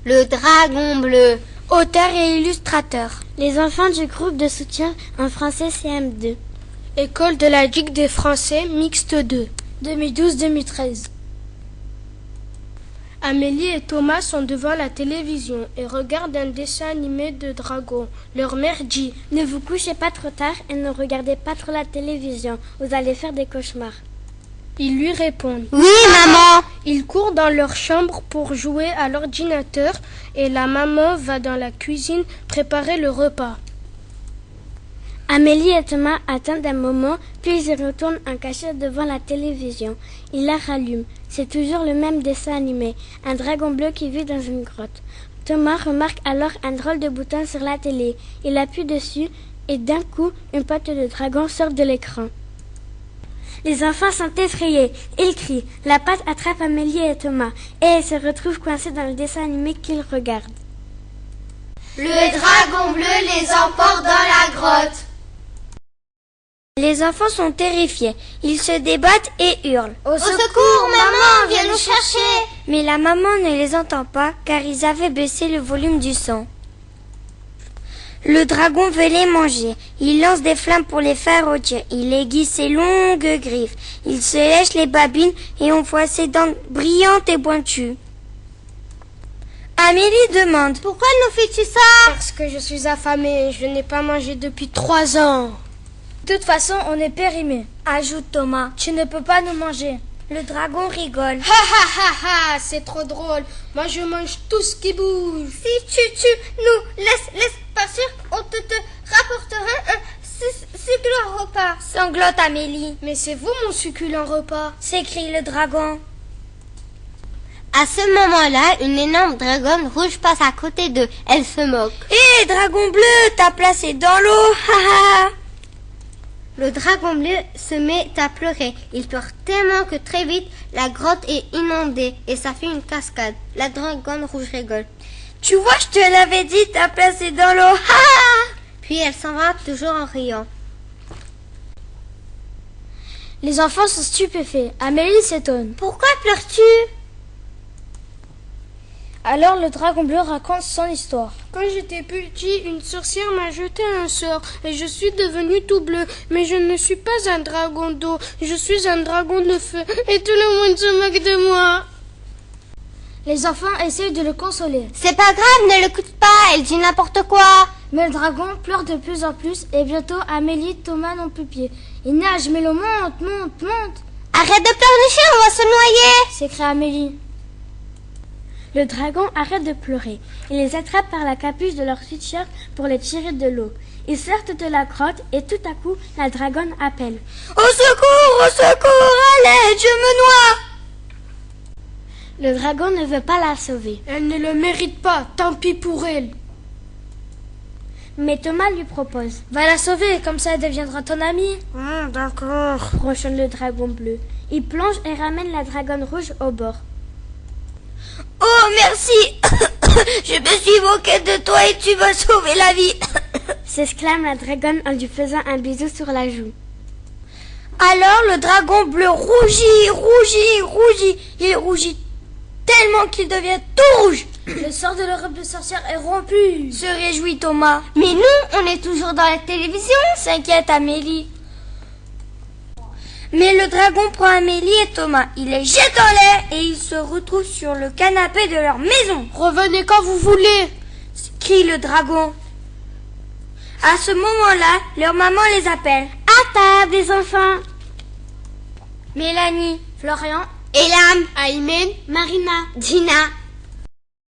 Le Dragon Bleu. Auteur et illustrateur. Les enfants du groupe de soutien en français CM2. École de la Ligue des Français mixte 2. 2012-2013. Amélie et Thomas sont devant la télévision et regardent un dessin animé de dragons. Leur mère dit « Ne vous couchez pas trop tard et ne regardez pas trop la télévision. Vous allez faire des cauchemars. » Ils lui répondent « Oui, maman !» Ils courent dans leur chambre pour jouer à l'ordinateur et la maman va dans la cuisine préparer le repas. Amélie et Thomas attendent un moment, puis ils retournent en cachette devant la télévision. Ils la rallument. C'est toujours le même dessin animé, un dragon bleu qui vit dans une grotte. Thomas remarque alors un drôle de bouton sur la télé. Il appuie dessus et d'un coup, une patte de dragon sort de l'écran. Les enfants sont effrayés. Ils crient. La patte attrape Amélie et Thomas et ils se retrouvent coincés dans le dessin animé qu'ils regardent. Le Dragon Bleu les emporte dans la grotte. Les enfants sont terrifiés. Ils se débattent et hurlent. Au secours, maman, viens nous chercher. Mais la maman ne les entend pas car ils avaient baissé le volume du son. Le dragon veut les manger. Il lance des flammes pour les faire rôtir. Il aiguise ses longues griffes. Il se lèche les babines et on voit ses dents brillantes et pointues. Amélie demande: Pourquoi nous fais-tu ça? Parce que je suis affamée, je n'ai pas mangé depuis 3 ans. De toute façon, on est périmés, ajoute Thomas. Tu ne peux pas nous manger. Le dragon rigole. Ha ha ha ha, c'est trop drôle. Moi je mange tout ce qui bouge. Si tu nous laisses partir, on te rapportera un succulent repas. Sanglote Amélie. Mais c'est vous mon succulent repas, s'écrie le dragon. À ce moment-là, une énorme dragonne rouge passe à côté d'eux. Elle se moque. Hé, dragon bleu, ta place est dans l'eau. Ha ha. Le dragon bleu se met à pleurer. Il pleure tellement que très vite, la grotte est inondée et ça fait une cascade. La dragonne rouge rigole. Tu vois, je te l'avais dit, ta place est dans l'eau. Ha! Puis elle s'en va toujours en riant. Les enfants sont stupéfaits. Amélie s'étonne. Pourquoi pleures-tu? Alors le dragon bleu raconte son histoire. Quand j'étais petit, une sorcière m'a jeté un sort et je suis devenu tout bleu. Mais je ne suis pas un dragon d'eau, je suis un dragon de feu et tout le monde se moque de moi. Les enfants essayent de le consoler. C'est pas grave, ne l'écoute pas, elle dit n'importe quoi. Mais le dragon pleure de plus en plus et bientôt Amélie et Thomas n'ont plus pied. Il nage mais l'eau monte. Arrête de pleurnicher, on va se noyer, s'écrie Amélie. Le dragon arrête de pleurer. Il les attrape par la capuche de leur sweatshirt pour les tirer de l'eau. Ils sortent de la grotte et tout à coup, la dragonne appelle. Au secours, à l'aide, je me noie. Le dragon ne veut pas la sauver. Elle ne le mérite pas, tant pis pour elle. Mais Thomas lui propose. Va la sauver, comme ça elle deviendra ton amie. D'accord, ronchonne le dragon bleu. Il plonge et ramène la dragonne rouge au bord. Oh, merci. Je me suis moquée de toi et tu m'as sauvé la vie. S'exclame la dragonne en lui faisant un bisou sur la joue. Alors le dragon bleu rougit. Il rougit tellement qu'il devient tout rouge. Le sort de l'Europe de sorcière est rompu, se réjouit Thomas. Mais nous, on est toujours dans la télévision, s'inquiète Amélie. Mais le dragon prend Amélie et Thomas. Il les jette en l'air et ils se retrouvent sur le canapé de leur maison. Revenez quand vous voulez, crie le dragon. À ce moment-là, leur maman les appelle. À table, les enfants. Mélanie, Florian, Elam, Aymen, Marina, Dina,